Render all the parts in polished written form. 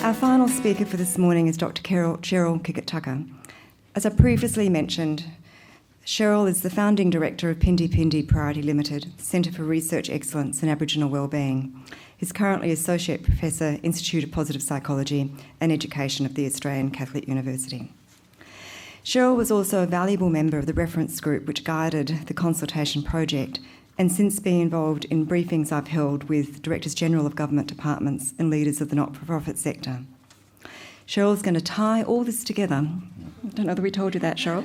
Our final speaker for this morning is Dr. Cheryl Kicket-Tucker. As I previously mentioned, Cheryl is the founding director of Pindi Priority Limited, Centre for Research Excellence in Aboriginal Wellbeing. He's currently Associate Professor, Institute of Positive Psychology and Education of the Australian Catholic University. Cheryl was also a valuable member of the reference group which guided the consultation project, and since been involved in briefings I've held with Directors General of Government Departments and leaders of the not-for-profit sector. Cheryl's going to tie all this together, I don't know whether we told you that, Cheryl,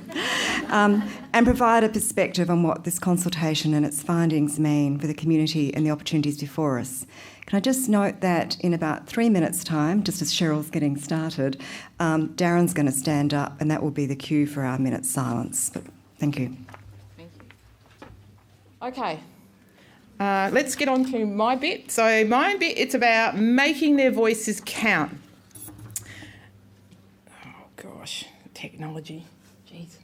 and provide a perspective on what this consultation and its findings mean for the community and the opportunities before us. Can I just note that in about 3 minutes' time, just as Cheryl's getting started, Darren's going to stand up and that will be the cue for our minute silence. But thank you. Thank you. Okay, let's get on to my bit. So my bit, it's about making their voices count. Oh gosh, technology, jeez.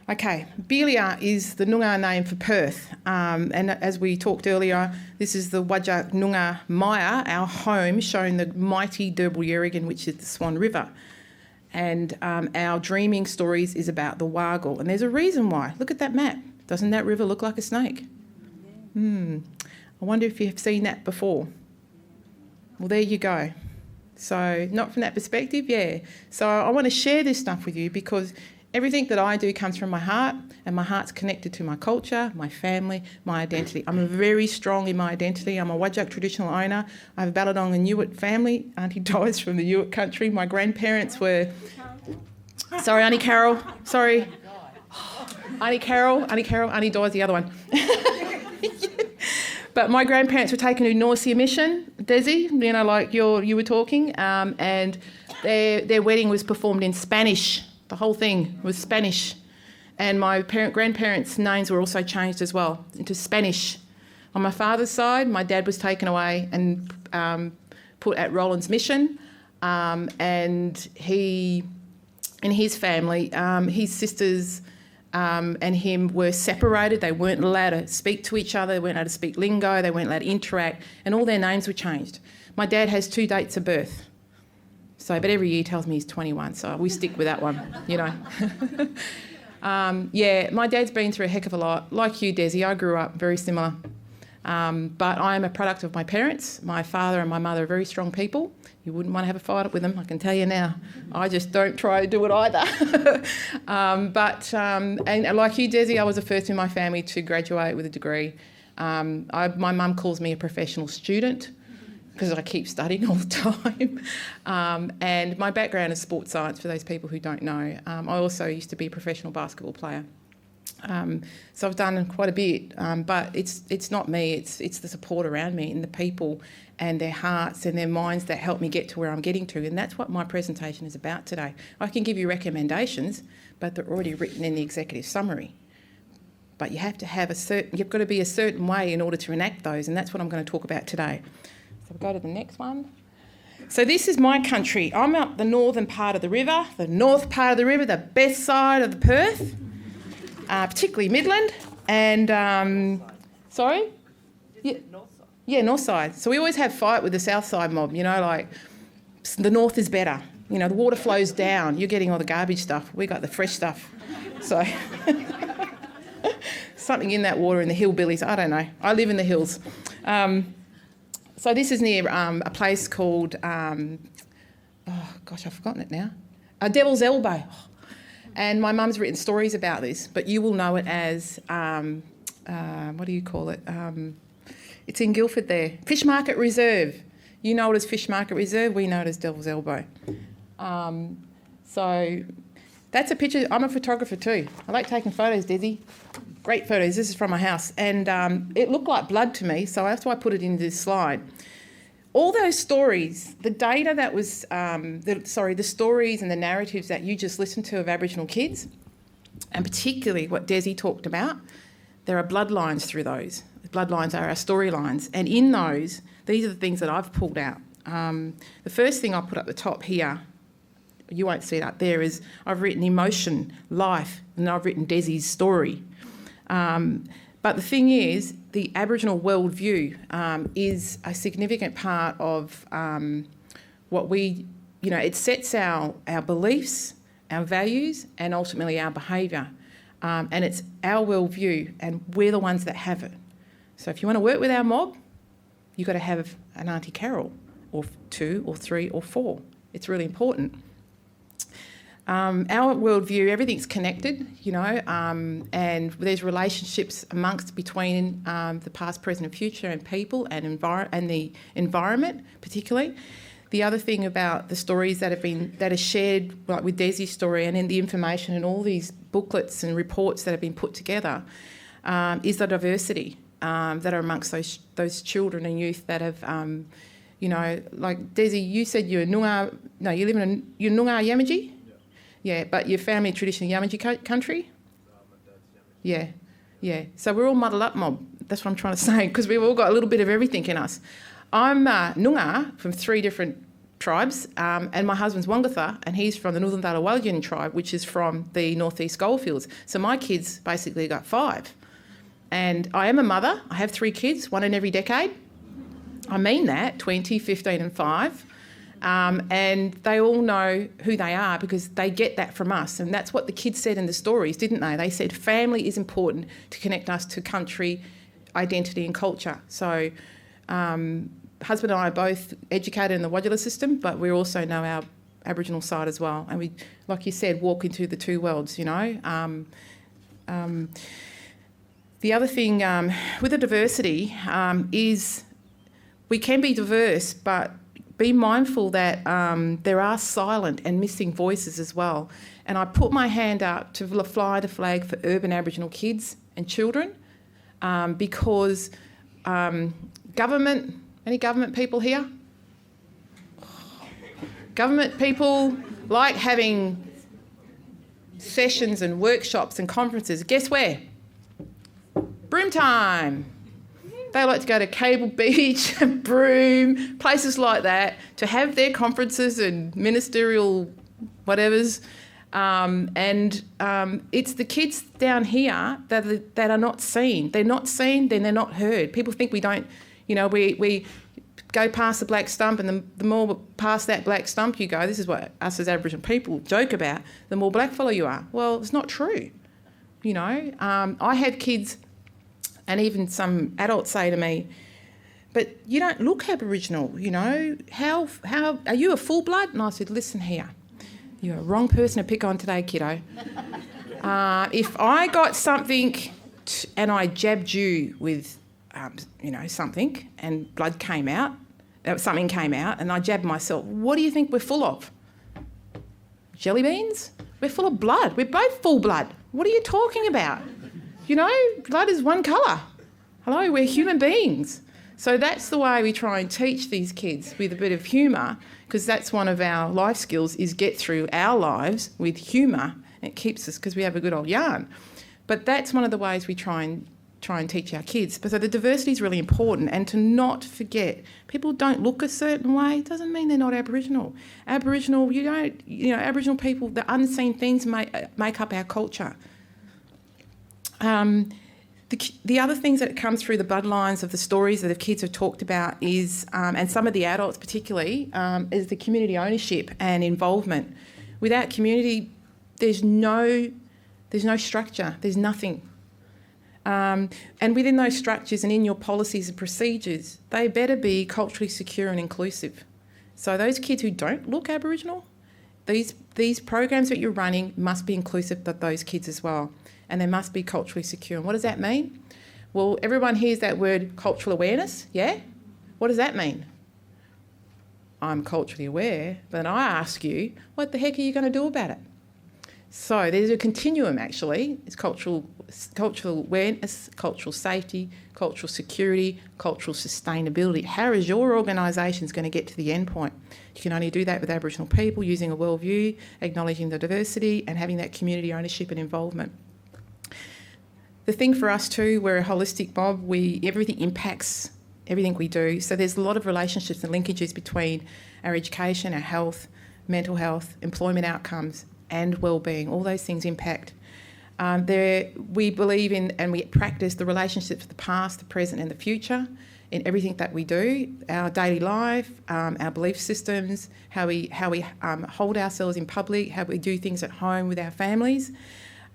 Okay, Belia is the Noongar name for Perth, and as we talked earlier, this is the Wajak Noongar Maya, our home, showing the mighty Derbil Yerrigan, which is the Swan River. And our dreaming stories is about the Wargle, and there's a reason why. Look at that map. Doesn't that river look like a snake? I wonder if you've seen that before. Well, there you go. So not from that perspective, yeah. So I want to share this stuff with you because everything that I do comes from my heart, and my heart's connected to my culture, my family, my identity. I'm very strong in my identity. I'm a Wajak traditional owner. I have a Balladong and Ewart family. Auntie Di's from the Ewart country. My grandparents were... Sorry, Auntie Carol. Sorry. Auntie Di's the other one. But my grandparents were taken to Norcia Mission, Desi, you know, like you were talking, and their wedding was performed in Spanish. The whole thing was Spanish. And my grandparents' names were also changed as well into Spanish. On my father's side, my dad was taken away and put at Roland's Mission, and he, in his family, his sisters and him were separated. They weren't allowed to speak to each other. They weren't allowed to speak lingo. They weren't allowed to interact, and all their names were changed. My dad has 2 dates of birth. So, but every year he tells me he's 21, so we stick with that one, you know. Yeah, my dad's been through a heck of a lot. Like you, Desi, I grew up very similar. But I am a product of my parents. My father and my mother are very strong people. You wouldn't want to have a fight with them, I can tell you now. I just don't try to do it either. And like you, Desi, I was the first in my family to graduate with a degree. My mum calls me a professional student, because I keep studying all the time. And my background is sports science, for those people who don't know. I also used to be a professional basketball player. So I've done quite a bit, but it's not me, it's the support around me and the people and their hearts and their minds that help me get to where I'm getting to. And that's what my presentation is about today. I can give you recommendations, but they're already written in the executive summary. But you have to have you've got to be a certain way in order to enact those, and that's what I'm going to talk about today. So we'll go to the next one. So this is my country. I'm up the northern part of the river, the north part of the river, the best side of the Perth, particularly Midland. And, sorry? Yeah, north side. Yeah, north side. So we always have fight with the south side mob, you know, like the north is better. You know, the water flows down. You're getting all the garbage stuff. We got the fresh stuff. So something in that water in the hillbillies. I don't know. I live in the hills. So this is near a place called, oh gosh, I've forgotten it now, Devil's Elbow. And my mum's written stories about this, but you will know it as, what do you call it? It's in Guildford there, Fish Market Reserve. You know it as Fish Market Reserve, we know it as Devil's Elbow. So that's a picture. I'm a photographer too. I like taking photos, Desi. Great photos. This is from my house. And it looked like blood to me, so that's why I put it in this slide. All those stories, the data that was, the stories and the narratives that you just listened to of Aboriginal kids, and particularly what Desi talked about, there are bloodlines through those. The bloodlines are our storylines. And in those, these are the things that I've pulled out. The first thing I'll put up the top here, you won't see it up there, is I've written emotion, life, and I've written Desi's story. But the thing is, the Aboriginal worldview is a significant part of what we it sets our beliefs, our values, and ultimately our behaviour. And it's our worldview, and we're the ones that have it. So if you want to work with our mob, you've got to have an Auntie Carol, or 2 or 3 or 4. It's really important. Our worldview, everything's connected, and there's relationships between the past, present and future, and people and the environment particularly. The other thing about the stories that are shared, like with Desi's story, and in the information and all these booklets and reports that have been put together, is the diversity that are amongst those children and youth that have, like Desi, you said you're Noongar. No, you're Noongar Yamaji. Yeah, but your family traditionally Yamaji country? Yeah. So we're all muddled up mob. That's what I'm trying to say, because we've all got a little bit of everything in us. I'm Noongar from 3 different tribes, and my husband's Wangatha, and he's from the Northern Dalawalayan tribe, which is from the northeast goldfields. So my kids basically got 5. And I am a mother. I have 3 kids, 1 in every decade. I mean that, 20, 15 and 5. And they all know who they are because they get that from us. And that's what the kids said in the stories, didn't they? They said family is important to connect us to country, identity and culture. So husband and I are both educated in the Wadjala system, but we also know our Aboriginal side as well. And we, like you said, walk into the 2 worlds, The other thing with the diversity is we can be diverse, but be mindful that there are silent and missing voices as well. And I put my hand up to fly the flag for urban Aboriginal kids and children because government, any government people here? Government people like having sessions and workshops and conferences. Guess where? Broome time. They like to go to Cable Beach, Broome, places like that to have their conferences and ministerial whatevers. It's the kids down here that are not seen. They're not seen, then they're not heard. People think we don't, we go past the black stump, and the more past that black stump you go, this is what us as Aboriginal people joke about, the more blackfellow you are. Well, it's not true. I have kids, and even some adults say to me, but you don't look Aboriginal, how are you a full blood? And I said, listen here, you're a wrong person to pick on today, kiddo. If I got something and I jabbed you with, something, and blood came out, something came out, and I jabbed myself, what do you think we're full of? Jelly beans? We're full of blood. We're both full blood. What are you talking about? Blood is one colour. Hello, we're human beings. So that's the way we try and teach these kids, with a bit of humour, because that's one of our life skills, is get through our lives with humour. It keeps us, because we have a good old yarn. But that's one of the ways we try and teach our kids. So the diversity is really important, and to not forget, people don't look a certain way doesn't mean they're not Aboriginal. Aboriginal people, the unseen things make up our culture. The other things that come through the bloodlines of the stories that the kids have talked about is, and some of the adults particularly, is the community ownership and involvement. Without community, there's no structure, there's nothing. And within those structures and in your policies and procedures, they better be culturally secure and inclusive. So those kids who don't look Aboriginal, these programs that you're running must be inclusive of those kids as well. And they must be culturally secure. And what does that mean? Well, everyone hears that word cultural awareness, yeah? What does that mean? I'm culturally aware, but I ask you, what the heck are you going to do about it? So there's a continuum, actually. It's cultural awareness, cultural safety, cultural security, cultural sustainability. How is your organisation going to get to the end point? You can only do that with Aboriginal people, using a worldview, acknowledging the diversity and having that community ownership and involvement. The thing for us too, we're a holistic mob. Everything impacts everything we do. So there's a lot of relationships and linkages between our education, our health, mental health, employment outcomes and wellbeing. All those things impact. We believe in and we practice the relationships of the past, the present and the future. in everything that we do, our daily life, our belief systems, how we hold ourselves in public, how we do things at home with our families.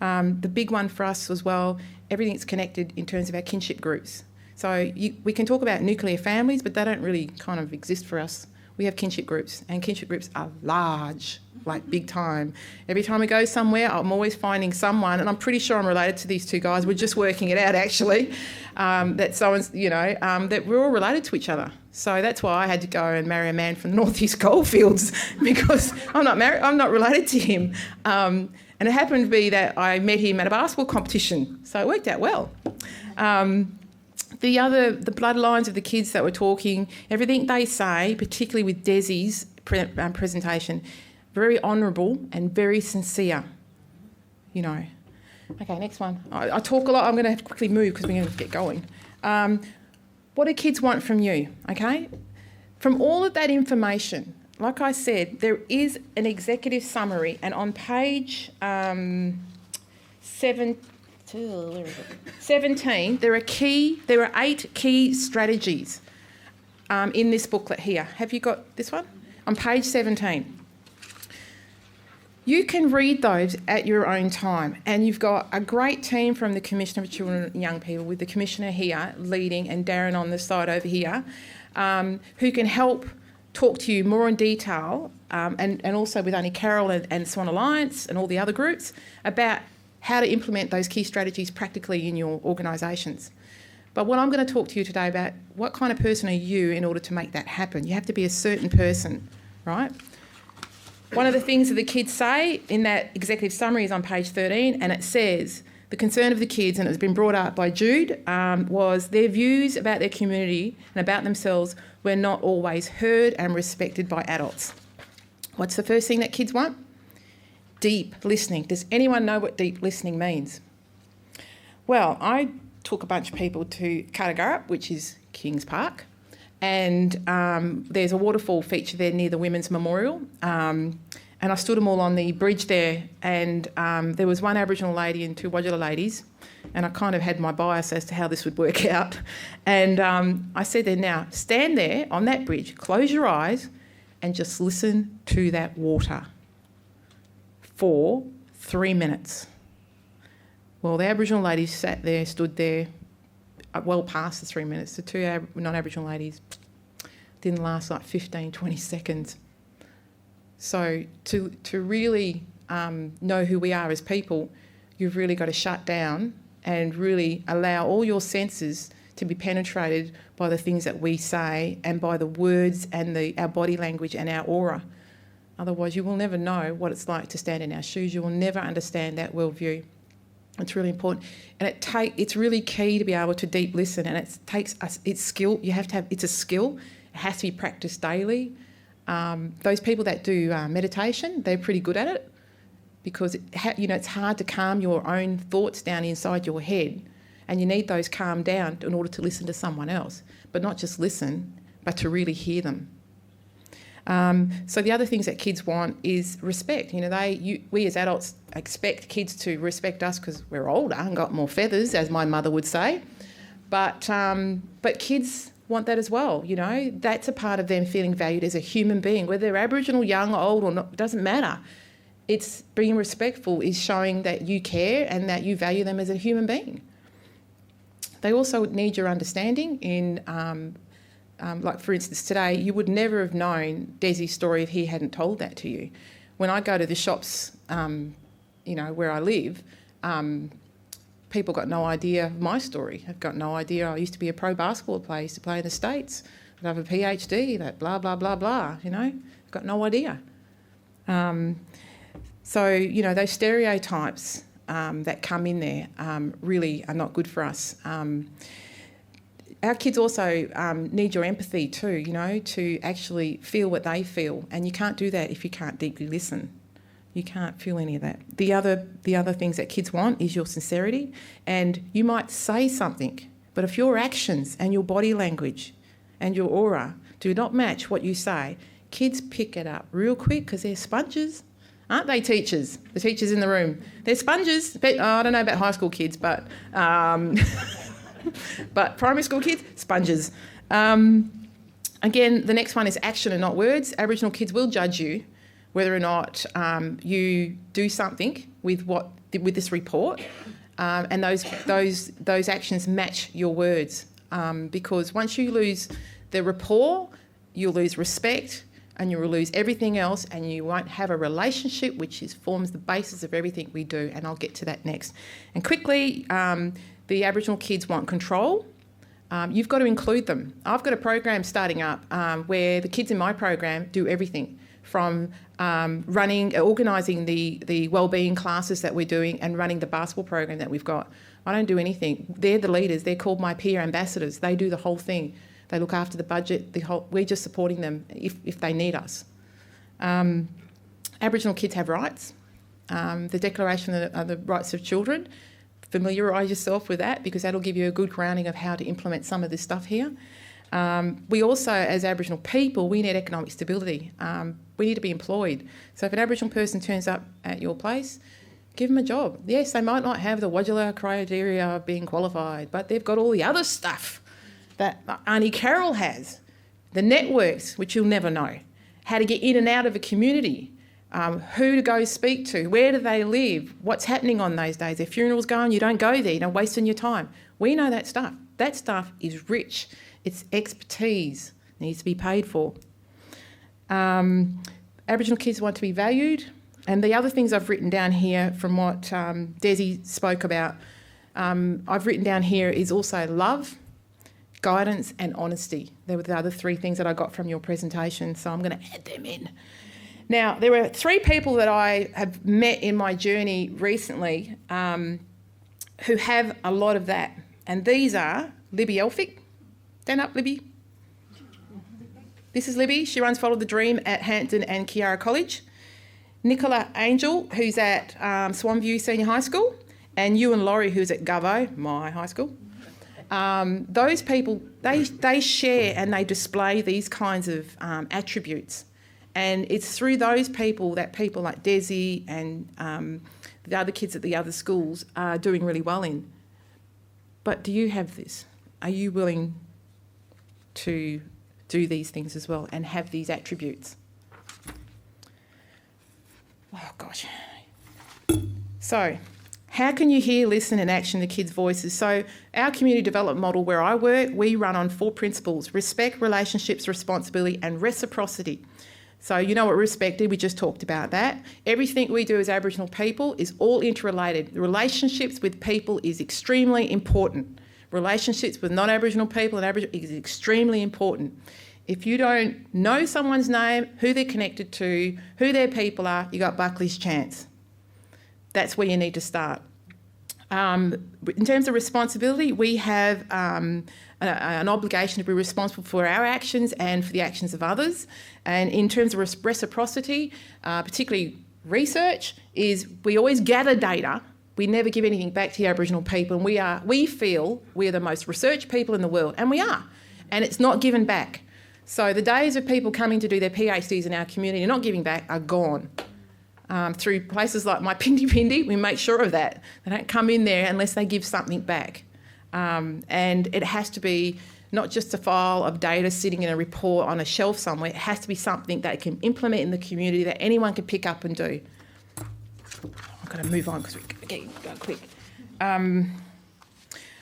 The big one for us as well, everything's connected in terms of our kinship groups. So we can talk about nuclear families, but they don't really kind of exist for us. We have kinship groups, and kinship groups are large, like big time. Every time we go somewhere, I'm always finding someone, and I'm pretty sure I'm related to these two guys. We're just working it out, actually, that someone's, that we're all related to each other. So that's why I had to go and marry a man from the northeast goldfields because I'm not related to him. And it happened to be that I met him at a basketball competition, so it worked out well. The bloodlines of the kids that were talking, everything they say, particularly with Desi's presentation, very honourable and very sincere, Okay, next one. I talk a lot. I'm going to have to quickly move because we're going to get going. What do kids want from you, okay? From all of that information, like I said, there is an executive summary, and on page 17, there are 8 key strategies in this booklet here. Have you got this one? On page 17. You can read those at your own time, and you've got a great team from the Commissioner for Children and Young People, with the Commissioner here leading and Darren on the side over here, who can help talk to you more in detail, and also with Auntie Carol and Swan Alliance and all the other groups, about how to implement those key strategies practically in your organisations. But what I'm going to talk to you today about, what kind of person are you in order to make that happen? You have to be a certain person, right? One of the things that the kids say in that executive summary is on page 13, and it says, the concern of the kids, and it's been brought up by Jude, was their views about their community and about themselves were not always heard and respected by adults. What's the first thing that kids want? Deep listening. Does anyone know what deep listening means? Well, I took a bunch of people to Cartagara, which is Kings Park, and there's a waterfall feature there near the Women's Memorial, and I stood them all on the bridge there, and there was one Aboriginal lady and 2 Wadjala ladies, and I kind of had my bias as to how this would work out, and I said there, now stand there on that bridge, close your eyes and just listen to that water for 3 minutes. Well, the Aboriginal ladies stood there, well past the 3 minutes. The 2 non-Aboriginal ladies didn't last like 15, 20 seconds. So to really know who we are as people, you've really got to shut down and really allow all your senses to be penetrated by the things that we say and by the words and our body language and our aura. Otherwise, you will never know what it's like to stand in our shoes. You will never understand that worldview. It's really important, and it's really key to be able to deep listen. And it's skill. You have to have. It's a skill. It has to be practiced daily. Those people that do meditation, they're pretty good at it, because it's hard to calm your own thoughts down inside your head, and you need those calmed down in order to listen to someone else, but not just listen, but to really hear them. So the other things that kids want is respect. We as adults expect kids to respect us because we're older and got more feathers, as my mother would say. But kids want that as well. That's a part of them feeling valued as a human being, whether they're Aboriginal, young, old, or not. It doesn't matter. It's being respectful is showing that you care and that you value them as a human being. They also need your understanding in. Like, for instance, today, you would never have known Desi's story if he hadn't told that to you. When I go to the shops, where I live, people got no idea of my story. Have got no idea. I used to be a pro basketball player. I used to play in the States. I have a PhD, that blah, blah, blah, blah, Got no idea. So, those stereotypes that come in there really are not good for us. Our kids also need your empathy too, to actually feel what they feel, and you can't do that if you can't deeply listen. You can't feel any of that. The other things that kids want is your sincerity, and you might say something, but if your actions and your body language and your aura do not match what you say, kids pick it up real quick because they're sponges. Aren't they, teachers? The teachers in the room. They're sponges. I don't know about high school kids, but... But primary school kids, sponges. Again, the next one is action and not words. Aboriginal kids will judge you whether or not you do something with this report, and those actions match your words. Because once you lose the rapport, you'll lose respect, and you will lose everything else, and you won't have a relationship, which forms the basis of everything we do. And I'll get to that next. And quickly, the Aboriginal kids want control. You've got to include them. I've got a program starting up where the kids in my program do everything from organising the wellbeing classes that we're doing and running the basketball program that we've got. I don't do anything. They're the leaders. They're called my peer ambassadors. They do the whole thing. They look after the budget. We're just supporting them if they need us. Aboriginal kids have rights. The Declaration of the Rights of Children, familiarise yourself with that, because that'll give you a good grounding of how to implement some of this stuff here. We also, as Aboriginal people, we need economic stability. We need to be employed. So if an Aboriginal person turns up at your place, give them a job. Yes, they might not have the modular criteria of being qualified, but they've got all the other stuff that Auntie Carol has. The networks, which you'll never know. How to get in and out of a community. Who to go speak to, where do they live, what's happening on those days. If funeral's going, you don't go there, you don't waste your time. We know that stuff. That stuff is rich. It's expertise, needs to be paid for. Aboriginal kids want to be valued. And the other things I've written down here from what Desi spoke about, I've written down here is also love, guidance and honesty. They were the other three things that I got from your presentation, so I'm going to add them in. Now, there were three people that I have met in my journey recently who have a lot of that. And these are Libby Elphick. Stand up, Libby. This is Libby. She runs Follow the Dream at Hampton and Kiara College. Nicola Angel, who's at Swanview Senior High School. And Ewan Laurie, who's at Govo, my high school. Those people, they share and they display these kinds of attributes. And it's through those people that people like Desi and the other kids at the other schools are doing really well in. But do you have this? Are you willing to do these things as well and have these attributes? Oh, gosh. So, how can you hear, listen and action the kids' voices? So our community development model where I work, we run on 4 principles: respect, relationships, responsibility and reciprocity. So you know what respect is, we just talked about that. Everything we do as Aboriginal people is all interrelated. The relationships with people is extremely important. Relationships with non-Aboriginal people and Aboriginal is extremely important. If you don't know someone's name, who they're connected to, who their people are, you got Buckley's chance. That's where you need to start. In terms of responsibility, we have an obligation to be responsible for our actions and for the actions of others. And in terms of reciprocity, particularly research, is we always gather data. We never give anything back to the Aboriginal people. And we feel we are the most researched people in the world, and we are. And it's not given back. So the days of people coming to do their PhDs in our community and not giving back are gone. Through places like my Pindi, we make sure of that. They don't come in there unless they give something back. And it has to be not just a file of data sitting in a report on a shelf somewhere. It has to be something that can implement in the community that anyone can pick up and do. I've got to move on because we're getting going quick.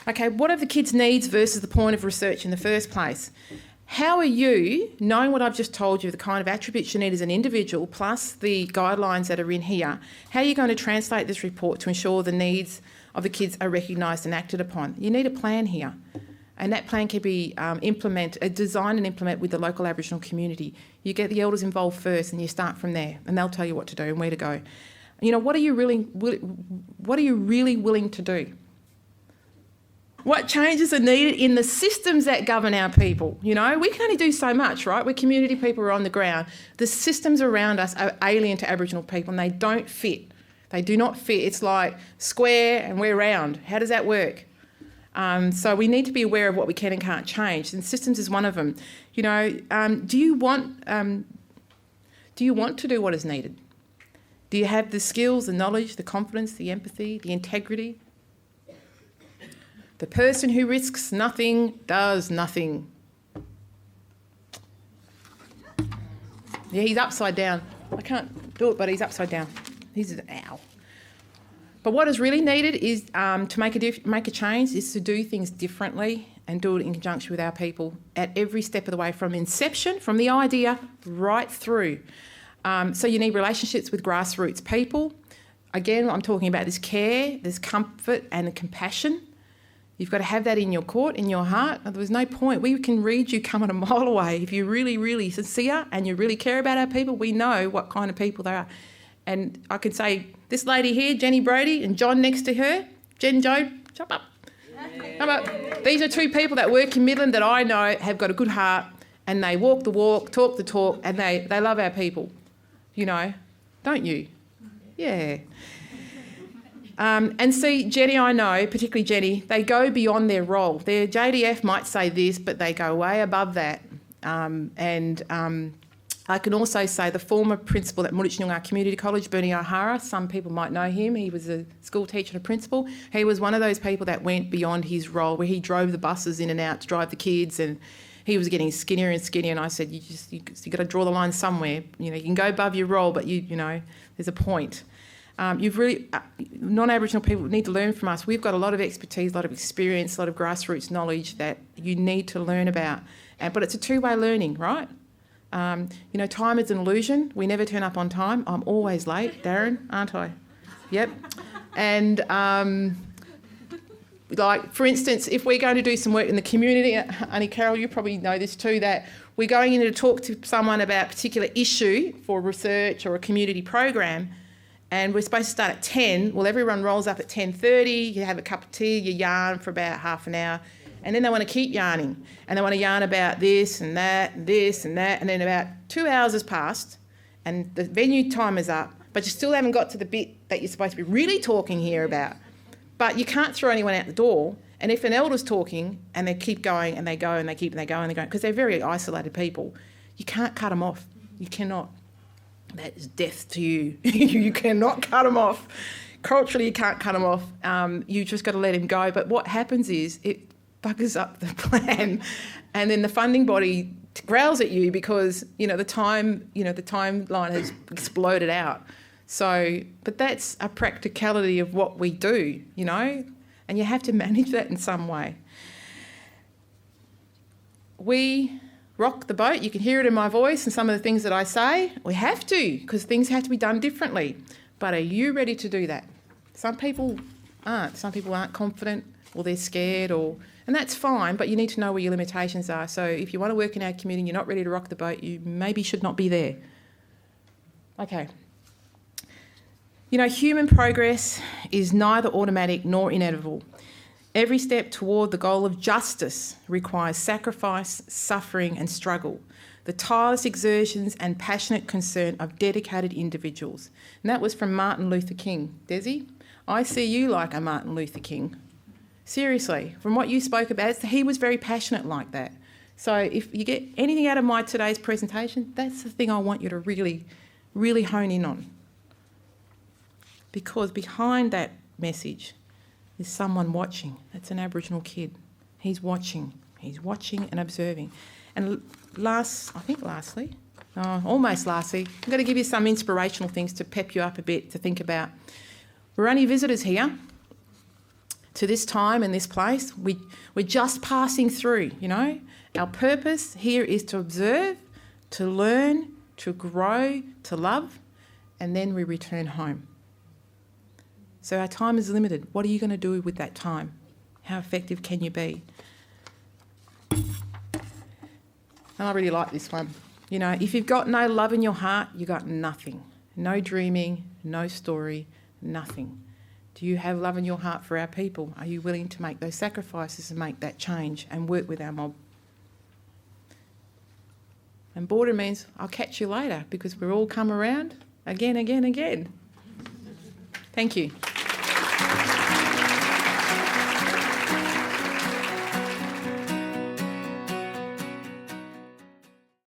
Okay, what are the kids' needs versus the point of research in the first place? How are you, knowing what I've just told you, the kind of attributes you need as an individual, plus the guidelines that are in here, how are you going to translate this report to ensure the needs of the kids are recognised and acted upon? You need a plan here. And that plan can be designed and implemented with the local Aboriginal community. You get the elders involved first and you start from there, and they'll tell you what to do and where to go. You know, what are you really willing to do? What changes are needed in the systems that govern our people? You know, we can only do so much, right? We're community people, we're on the ground. The systems around us are alien to Aboriginal people and they don't fit. They do not fit. It's like square and we're round. How does that work? So we need to be aware of what we can and can't change, and systems is one of them. You know, do you want to do what is needed? Do you have the skills, the knowledge, the confidence, the empathy, the integrity? The person who risks nothing does nothing. Yeah, he's upside down. I can't do it, but he's upside down. He's an owl. But what is really needed is to make a change is to do things differently and do it in conjunction with our people at every step of the way, from inception, from the idea right through. So you need relationships with grassroots people. Again, I'm talking about this care, this comfort and the compassion. You've got to have that in your court, in your heart. There's no point. We can read you coming a mile away. If you're really, really sincere and you really care about our people, we know what kind of people they are. And I can say, this lady here, Jenny Brody, and John next to her, Jen Joe, jump up. Jump up. These are two people that work in Midland that I know have got a good heart, and they walk the walk, talk the talk, and they love our people. You know, don't you? Yeah. And see, Jenny, I know, particularly Jenny, they go beyond their role. Their JDF might say this, but they go way above that. I can also say the former principal at Murich Community College, Bernie O'Hara, some people might know him. He was a school teacher and a principal. He was one of those people that went beyond his role, where he drove the buses in and out to drive the kids, and he was getting skinnier and skinnier. And I said, you got to draw the line somewhere. You know, you can go above your role, but you know, there's a point. You've really, non-Aboriginal people need to learn from us. We've got a lot of expertise, a lot of experience, a lot of grassroots knowledge that you need to learn about. But it's a two-way learning, right? You know, time is an illusion. We never turn up on time. I'm always late, Darren, aren't I? Yep. And like, for instance, if we're going to do some work in the community, Auntie Carol, you probably know this too, that we're going in to talk to someone about a particular issue for research or a community program, and we're supposed to start at 10. Well, everyone rolls up at 10:30. You have a cup of tea, you yarn for about half an hour, and then they want to keep yarning, and they want to yarn about this and that and this and that, and then about 2 hours has passed and the venue time is up, but you still haven't got to the bit that you're supposed to be really talking here about. But you can't throw anyone out the door, and if an elder's talking and they keep going and they go and they keep and they go and they go, because they're very isolated people, you can't cut them off. You cannot. That is death to you. You cannot cut them off. Culturally, you can't cut them off. You just got to let him go. But what happens is it buggers up the plan, and then the funding body growls at you because the timeline has exploded out. So, but that's a practicality of what we do, and you have to manage that in some way. We rock the boat. You can hear it in my voice and some of the things that I say. We have to, because things have to be done differently. But are you ready to do that? Some people aren't. Some people aren't confident, or they're scared, and that's fine, but you need to know where your limitations are. So if you want to work in our community and you're not ready to rock the boat, you maybe should not be there. Okay. Human progress is neither automatic nor inevitable. Every step toward the goal of justice requires sacrifice, suffering and struggle, the tireless exertions and passionate concern of dedicated individuals. And that was from Martin Luther King. Desi, I see you like a Martin Luther King. Seriously, from what you spoke about, he was very passionate like that. So if you get anything out of today's presentation, that's the thing I want you to really, really hone in on. Because behind that message is someone watching. It's an Aboriginal kid. He's watching and observing. And almost lastly, I'm going to give you some inspirational things to pep you up a bit to think about. We're only visitors here to this time and this place. We're just passing through, Our purpose here is to observe, to learn, to grow, to love, and then we return home. So our time is limited. What are you going to do with that time? How effective can you be? And I really like this one. If you've got no love in your heart, you've got nothing. No dreaming, no story, nothing. Do you have love in your heart for our people? Are you willing to make those sacrifices and make that change and work with our mob? And border means I'll catch you later, because we'll all come around again. Thank you.